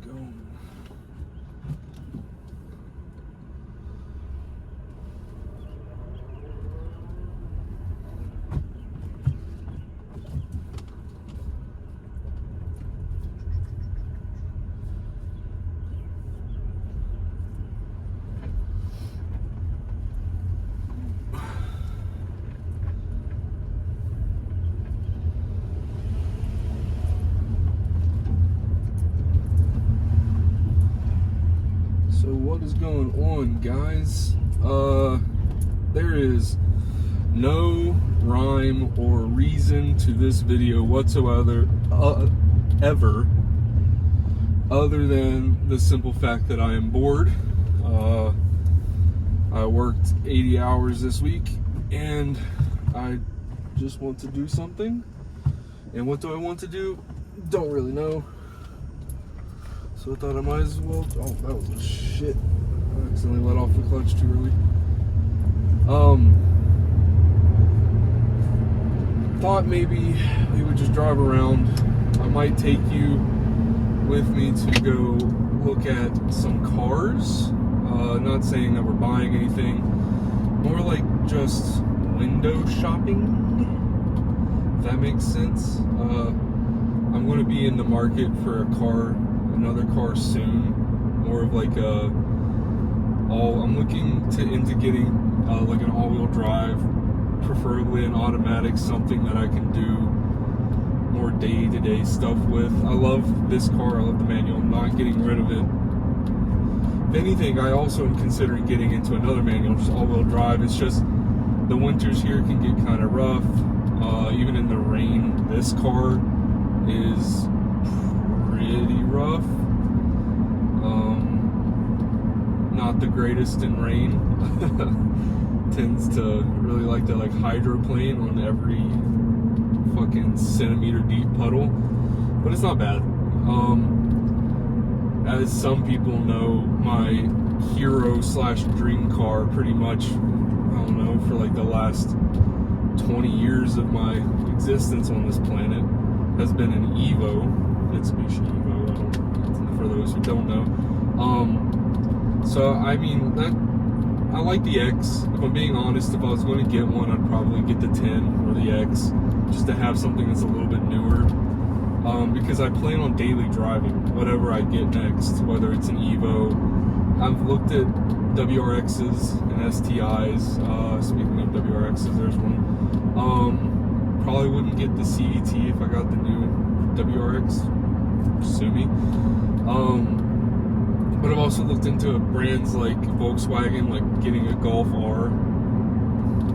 going. So what is going on, guys? There is no rhyme or reason to this video whatsoever, ever, other than the simple fact that I am bored. I worked 80 hours this week and I just want to do something. And what do I want to do? Don't really know. So I thought I might as well. Oh, that was a shit. I accidentally let off the clutch too early. Thought maybe we would just drive around. I might take you with me to go look at some cars. Not saying that we're buying anything. More like just window shopping. If that makes sense. I'm going to be in the market for a car. Another car soon, more of like I'm looking into getting like an all-wheel drive, preferably an automatic, something that I can do more day-to-day stuff with. I love this car, I love the manual, I'm not getting rid of it. If anything, I also am considering getting into another manual, just all-wheel drive. It's just the winters here can get kind of rough, even in the rain. This car is pretty rough. Not the greatest in rain. Tends to really like to hydroplane on every fucking centimeter deep puddle, but it's not bad. As some people know, my hero / dream car pretty much, I don't know, for like the last 20 years of my existence on this planet has been an Evo. Mitsubishi Evo, for those who don't know. So I mean, I like the X. If I'm being honest, if I was going to get one, I'd probably get the 10 or the X, just to have something that's a little bit newer. Because I plan on daily driving whatever I get next, whether it's an Evo. I've looked at WRXs and STIs. Speaking of WRXs, there's one. Probably wouldn't get the CVT if I got the new WRX. Sue me. But I've also looked into brands like Volkswagen, like getting a Golf R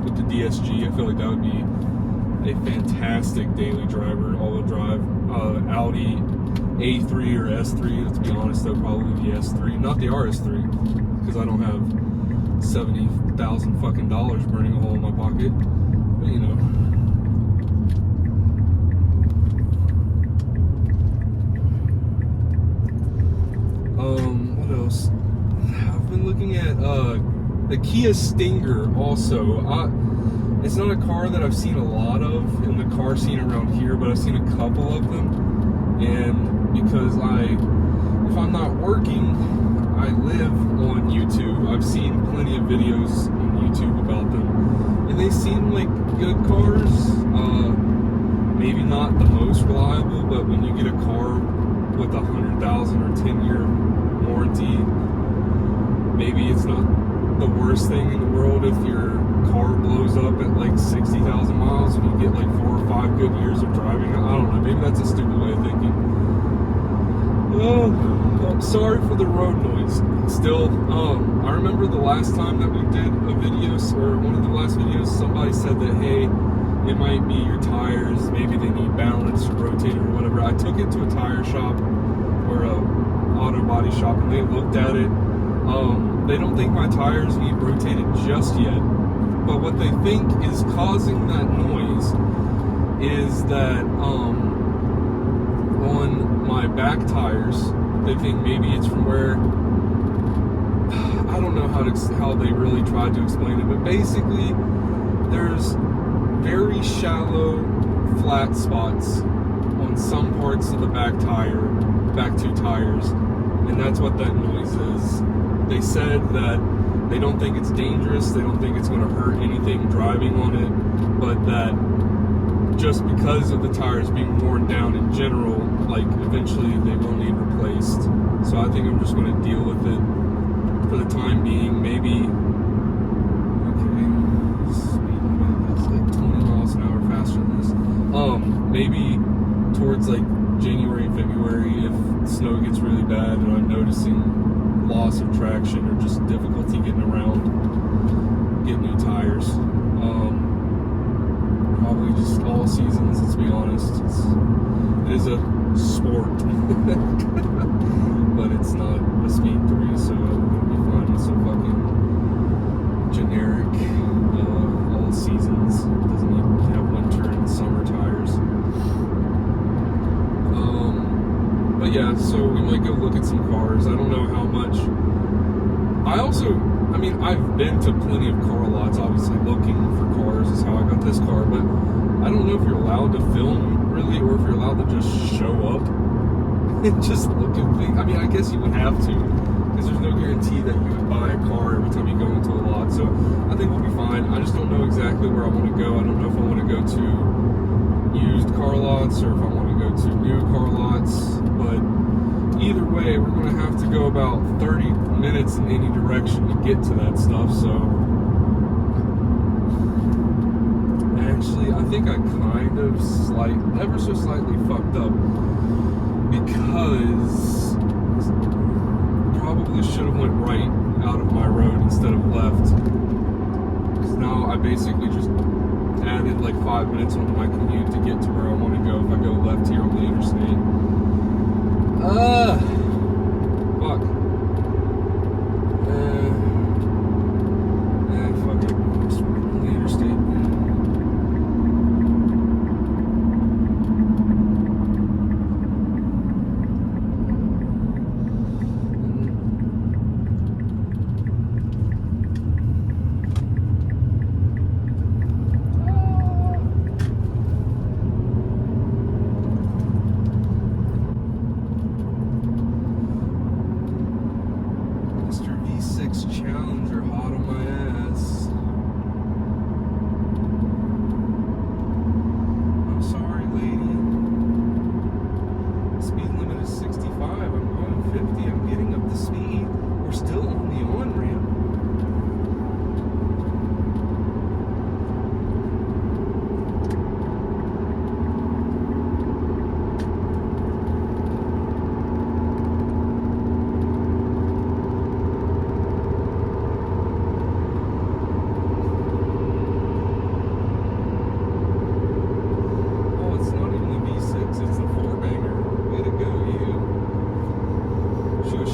with the DSG. I feel like that would be a fantastic daily driver, all-wheel drive. Audi A3 or S3. Let's be honest, though, probably the S3, not the RS3, because I don't have $70,000 fucking dollars burning a hole in my pocket. But you know. What else? I've been looking at the Kia Stinger also. It's not a car that I've seen a lot of in the car scene around here, but I've seen a couple of them. And because if I'm not working, I live on YouTube. I've seen plenty of videos on YouTube about them. And they seem like good cars. Maybe not the most reliable, but when you get a car with 100,000 or 10-year warranty, maybe it's not the worst thing in the world if your car blows up at like 60,000 miles and you get like 4 or 5 good years of driving. I don't know, maybe that's a stupid way of thinking. Oh, sorry for the road noise. Still, I remember the last time that we did a video, or one of the last videos, somebody said that, hey, it might be your tires, maybe they need balance or rotator or whatever. I took it to a tire shop or a auto body shop and they looked at it. They don't think my tires need rotated just yet, but what they think is causing that noise is that on my back tires, they think maybe it's from where, I don't know how they really tried to explain it, but basically there's very shallow flat spots on some parts of the back two tires And that's what that noise is. They said that they don't think it's dangerous, they don't think it's going to hurt anything driving on it, but that just because of the tires being worn down in general, like eventually they will need replaced. So I think I'm just going to deal with it for the time being. Maybe, okay, speed limit is like 20 miles an hour faster than this. Maybe towards like January and February, if snow gets really bad and I'm noticing loss of traction or just difficulty getting around, get new tires. Probably just all seasons, let's be honest. It is a sport, but it's not a Speed 3, so I'm gonna be fine with some fucking generic all seasons. It doesn't even have winter and summer tires. But yeah, so we might go look at some cars. I don't know how much. I've been to plenty of car lots, obviously looking for cars is how I got this car, but I don't know if you're allowed to film really, or if you're allowed to just show up and just look at things. I mean, I guess you would have to, because there's no guarantee that you would buy a car every time you go into a lot, so I think we'll be fine. I just don't know exactly where I want to go. I don't know if I want to go to used car lots or if I want to go to new car lots, but either way, we're going to have to go about 30 minutes in any direction to get to that stuff, so actually, I think I kind of ever so slightly fucked up, because probably should have went right out of my road instead of left, because now I basically just added like 5 minutes onto my commute to get to where I want to go if I go left here on the interstate. Fuck. Fuck it. Just on the interstate. Challenger hot on my ass. I'm sorry, lady. Speed limit is 65. I'm going 50. I'm getting up to speed. We're still on the on-ramp.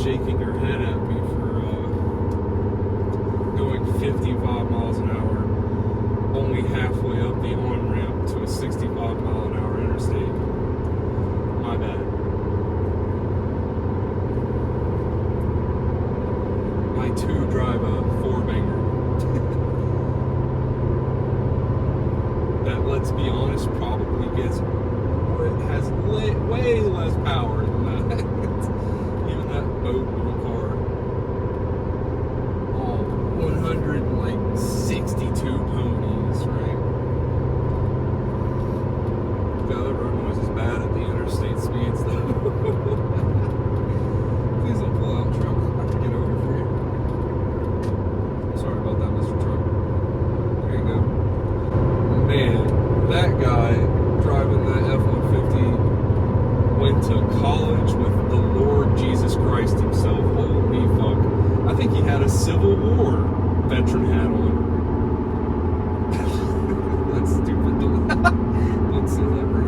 Shaking her head at me for going 55 miles an hour only halfway up the on-ramp to a 65 mile an hour interstate. My bad. I too drive a four-banger. That, let's be honest, probably has way less power than that. Boat of a car. Oh, 162 ponies, right? The other road noise is bad at the interstate speeds, though. Please don't pull out, truck. I can get over for you. Sorry about that, Mr. Truck. There you go. Man, that guy driving that F-150 went to college with the Lord Jesus Christ himself. Holy fuck. I think he had a Civil War veteran hat on. That's stupid. Don't say that, bro.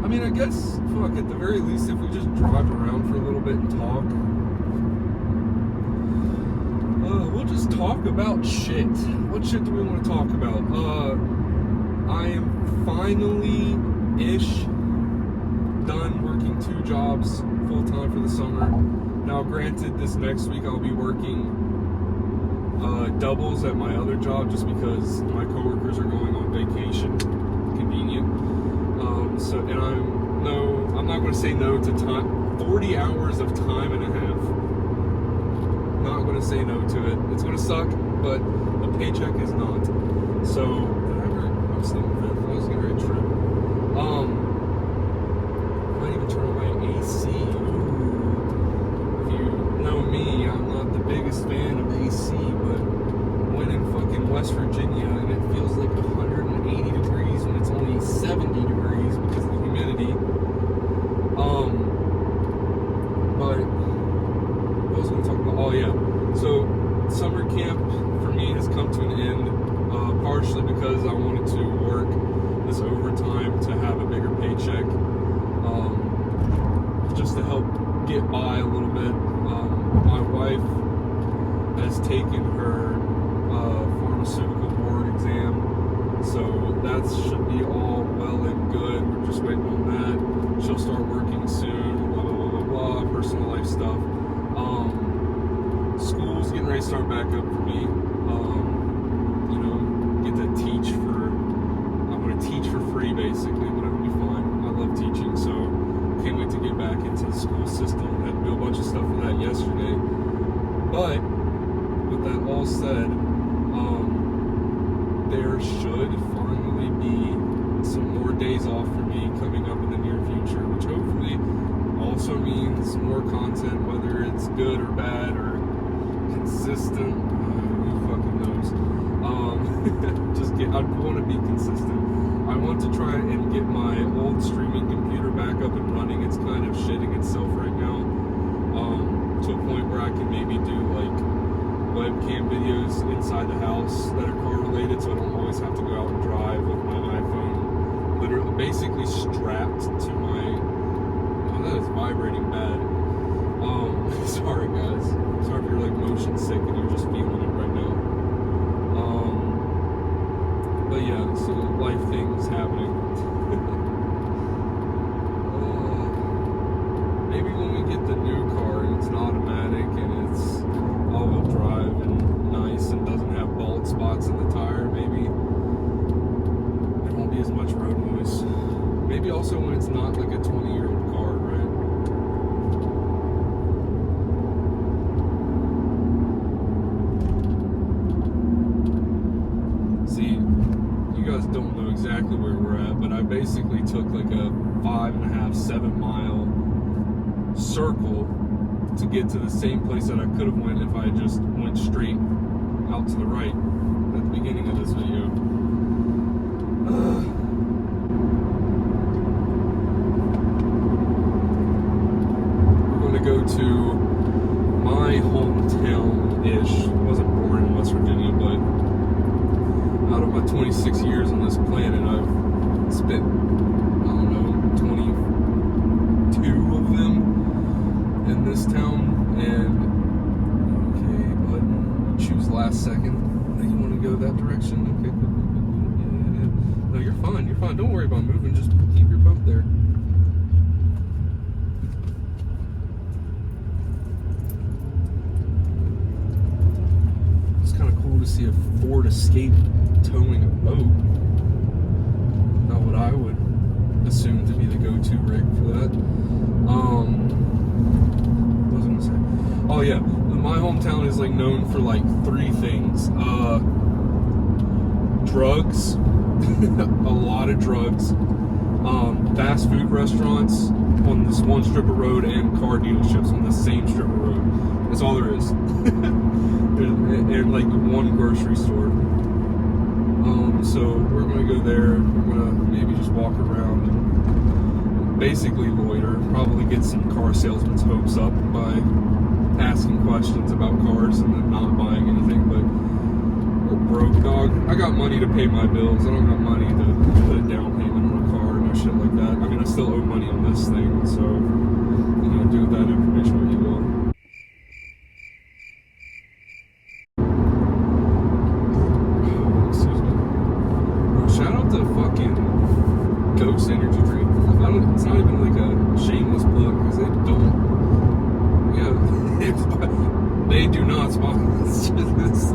I mean, I guess, fuck, at the very least, if we just drive around for a little bit and talk, we'll just talk about shit. What shit do we want to talk about? I am finally-ish done working 2 jobs full-time for the summer. Now, granted, this next week I'll be working doubles at my other job just because my coworkers are going on vacation. Convenient. And I'm not going to say no to time. 40 hours of time and a half. Not going to say no to it. It's going to suck, but a paycheck is not. So, I'm still in fifth. I was getting ready to trip. I might even turn on my AC. If you know me, I'm not the biggest fan of AC, but when in fucking West Virginia and it feels like 180 degrees when it's only 70 degrees because of the humidity. But what was I going to talk about? Oh yeah. So summer camp for me has come to an end, partially because I wanted to work this overtime to have a bigger paycheck, just to help get by a little bit. My wife has taken her pharmaceutical board exam, so that should be all well and good. We're just waiting on that. She'll start working soon, blah, blah, blah, blah, blah, personal life stuff. School's getting ready to start back up for me. Get to teach I'm going to teach for free basically, but it'll be fun. I love teaching, so can't wait to get back into the school system. Had to do a bunch of stuff for that yesterday. But with that all said, there should finally be some more days off for me coming up in the near future, which hopefully also means more content, whether it's good or bad or consistent. Who fucking knows? I want to be consistent. I want to try and get my old streaming computer back up and running. It's kind of shitting itself right now, to a point where I can maybe do like webcam videos inside the house that are car related, so I don't always have to go out and drive with my iPhone literally basically strapped to my, oh, that is vibrating bad. Sorry guys, sorry if you're like motion sick and you're just feeling it right now. But yeah, so life things happening. Maybe when we get the new car and it's an automatic and it's all-wheel drive and nice and doesn't have bald spots in the tire, maybe there won't be as much road noise. Maybe also when it's not like a 20-year-old car, right? See, you guys don't know exactly where we're at, but I basically took like a 5.5, 7 mile circle to get to the same place that I could have went if I just went straight out to the right at the beginning of this video. We're going to go to my hometown-ish. I wasn't born in West Virginia, but out of my 26 years on this planet, I've spent, I don't know, 22 of them in this town. And okay, button, choose last second. You want to go that direction? Okay, cool. Yeah. No, you're fine. You're fine. Don't worry about moving. Just keep your boat there. It's kind of cool to see a Ford Escape towing a boat. Not what I would assume to be the go-to rig for that. What was I gonna say? Oh yeah, my hometown is like known for like 3 things. Drugs, a lot of drugs. Fast food restaurants on this one strip of road, and car dealerships on the same strip of road. That's all there is. and like one grocery store. So we're gonna go there. We're gonna maybe just walk around and basically loiter. Probably get some car salesman's hopes up by asking questions about cars and then not buying anything. But we're broke, dog. I got money to pay my bills. I don't got money to put a down payment on a car, no shit like that. I mean, I still owe money on this thing, so do with that information what you will. Shout out to fucking Ghost Energy Drink. It's not even like a shameless plug because they don't. Yeah, they do not sponsor this.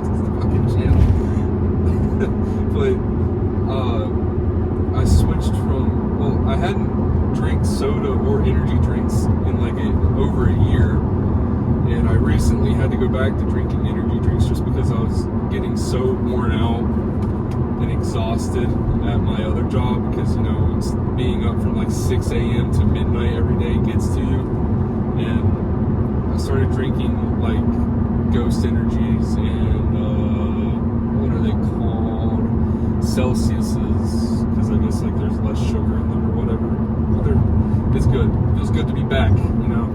soda or energy drinks in like over a year. And I recently had to go back to drinking energy drinks just because I was getting so worn out and exhausted at my other job, because, you know, it's being up from like 6 a.m. to midnight every day gets to you. And I started drinking like Ghost Energies and what are they called? Celsius's, because I guess like there's less sugar in them or whatever. It's good. It feels good to be back, you know.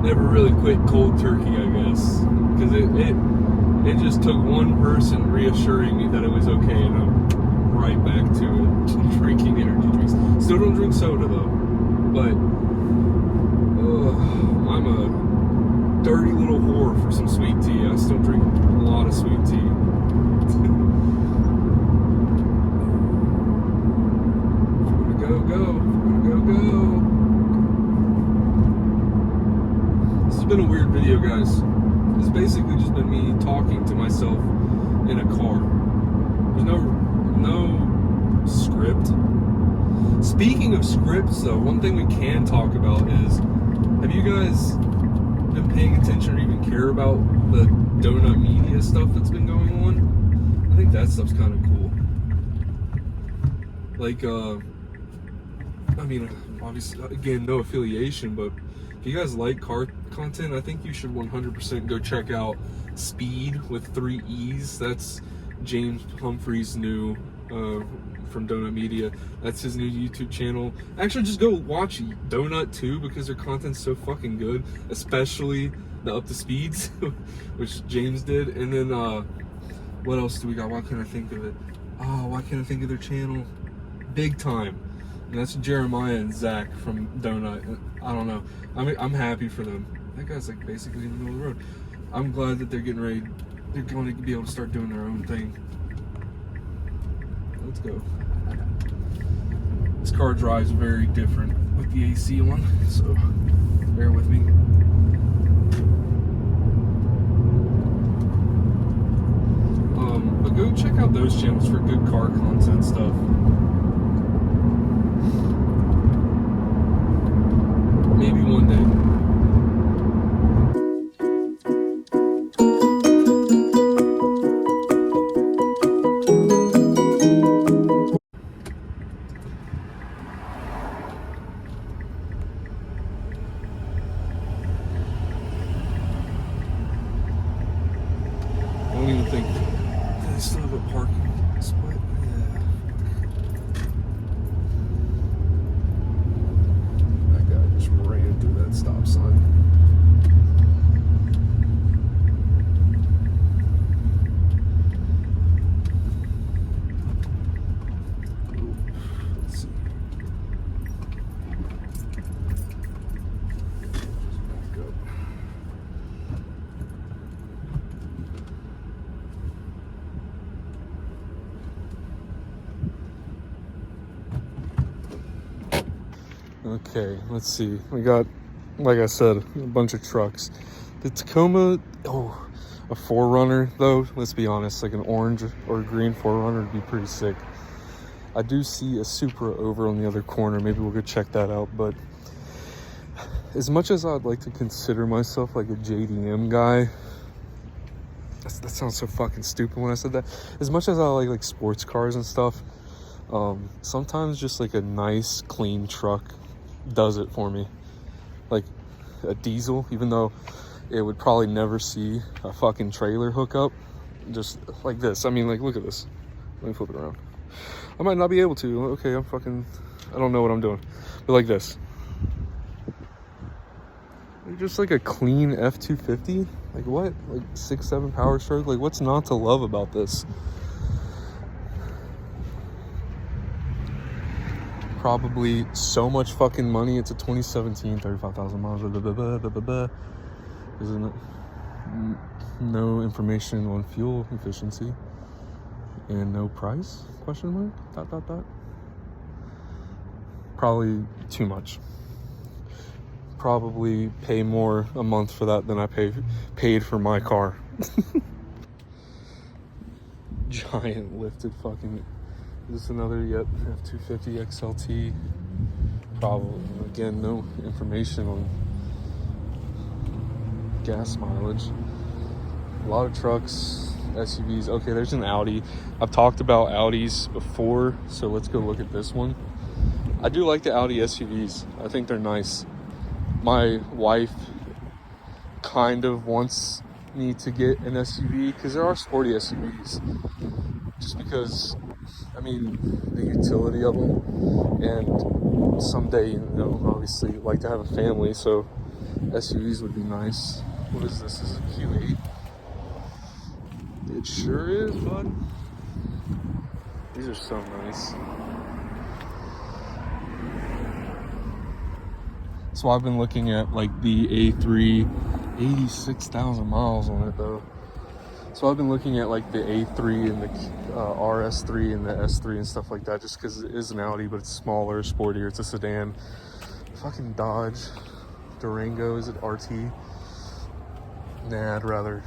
Never really quit cold turkey, I guess, because it just took one person reassuring me that it was okay, and I'm right back to it, drinking energy drinks. Still don't drink soda though, but I'm a dirty little whore for some sweet tea. I still drink a lot of sweet tea. Go. This has been a weird video, guys. It's basically just been me talking to myself in a car. There's no script. Speaking of scripts, though, one thing we can talk about is, have you guys been paying attention or even care about the Donut Media stuff that's been going on? I think that stuff's kind of cool. Like, I mean, obviously, again, no affiliation, but if you guys like car content, I think you should 100% go check out Speed with 3 E's. That's James Humphrey's new, from Donut Media. That's his new YouTube channel. Actually, just go watch Donut too, because their content's so fucking good, especially the Up to Speeds, which James did. And then, what else do we got? Why can't I think of it? Oh, why can't I think of their channel? Big Time. And that's Jeremiah and Zach from Donut. I don't know. I'm happy for them. That guy's like basically in the middle of the road. I'm glad that they're getting ready. They're going to be able to start doing their own thing. Let's go. This car drives very different with the AC on, so bear with me. But go check out those channels for good car content stuff. Maybe one day. I don't even think they still have a parking spot. Yeah. That guy just ran through that stop sign. Let's see. Back up. Okay, let's see. We got, like I said, a bunch of trucks. The Tacoma, a 4Runner though, let's be honest, like an orange or green 4Runner would be pretty sick. I do see a Supra over on the other corner. Maybe we'll go check that out. But as much as I'd like to consider myself like a JDM guy, that sounds so fucking stupid when I said that. As much as I like sports cars and stuff, sometimes just like a nice clean truck does it for me. Like a diesel, even though it would probably never see a fucking trailer hookup, just like this. I mean, like, look at this. Let me flip it around. I might not be able to. Okay, I don't know what I'm doing. But like this. Just like a clean F-250. Like what? Like 6-7 power stroke? Like what's not to love about this? Probably so much fucking money. It's a 2017, 35,000 miles. Isn't it? No information on fuel efficiency. And no price? Question mark? ... Probably too much. Probably pay more a month for that than I paid for my car. Giant lifted fucking Is this another, yep, F250 XLT. Probably, again, no information on gas mileage. A lot of trucks, SUVs. Okay, there's an Audi. I've talked about Audis before, so let's go look at this one. I do like the Audi SUVs. I think they're nice. My wife kind of wants me to get an SUV because there are sporty SUVs. Just because, I mean, the utility of them, and someday, you know, obviously like to have a family, so SUVs would be nice. What is this? This is a Q8. It sure is, bud. These are so nice. So I've been looking at like the A3, 86,000 miles on it though. So I've been looking at like the A3 and the RS3 and the S3 and stuff like that, just because it is an Audi, but it's smaller, sportier. It's a sedan. Fucking Dodge Durango, is it RT? Nah, I'd rather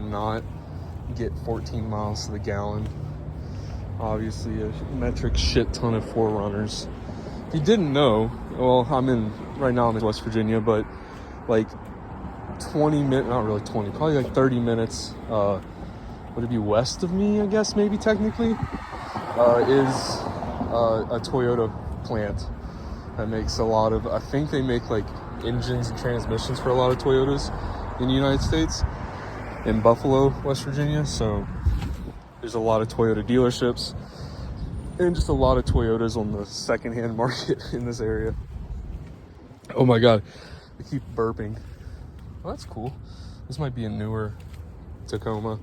not get 14 miles to the gallon. Obviously, a metric shit ton of 4Runners. If you didn't know, well, right now I'm in West Virginia, but like 20 minutes, not really 20, probably like 30 minutes, would it be west of me, I guess, maybe technically, is a Toyota plant that makes a lot of, I think they make like engines and transmissions for a lot of Toyotas in the United States, in Buffalo, West Virginia. So there's a lot of Toyota dealerships and just a lot of Toyotas on the secondhand market in this area. Oh my God, I keep burping. Well, that's cool. This might be a newer Tacoma.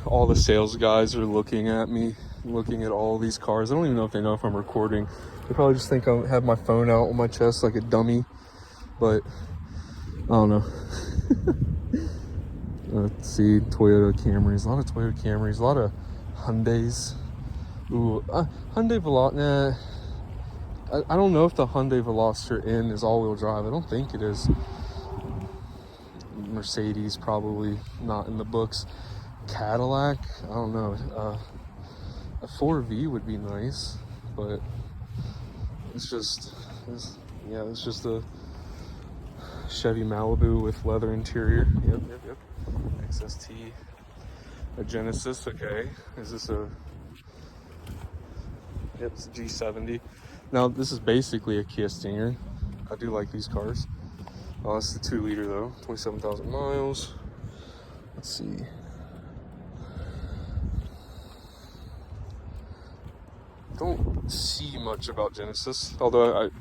All the sales guys are looking at me, looking at all these cars. I don't even know if they know if I'm recording. They probably just think I have my phone out on my chest like a dummy, but I don't know. Let's see, Toyota Camrys, a lot of Toyota Camrys, a lot of Hyundais. Ooh, Hyundai Veloster, nah. I don't know if the Hyundai Veloster N is all-wheel drive. I don't think it is. Mercedes, probably not in the books. Cadillac, I don't know. A 4V would be nice, but it's just a Chevy Malibu with leather interior. Yep. XST. A Genesis, okay. Is this a... Yep, it's a G70. Now, this is basically a Kia Stinger. I do like these cars. Oh, it's the 2-liter though, 27,000 miles. Let's see. Don't see much about Genesis, although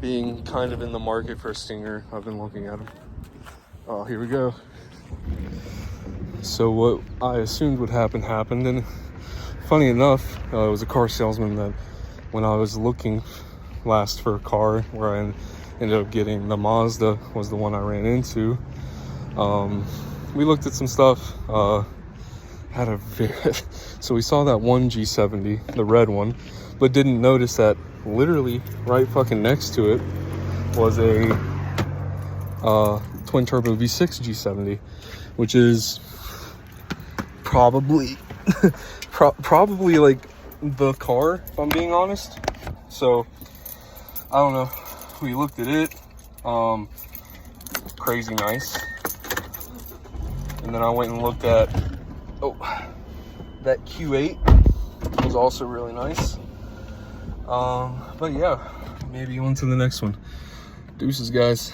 being kind of in the market for a Stinger, I've been looking at them. Oh, here we go. So what I assumed would happen happened, and funny enough, it was a car salesman that when I was looking last for a car, where I ended up getting the Mazda, was the one I ran into. We looked at some stuff, so we saw that one G70, the red one, but didn't notice that literally right fucking next to it was a twin turbo V6 G70, which is probably probably like the car, if I'm being honest. So I don't know, we looked at it, crazy nice, and then I went and looked at that Q8 was also really nice. But yeah, maybe on to the next one. Deuces, guys.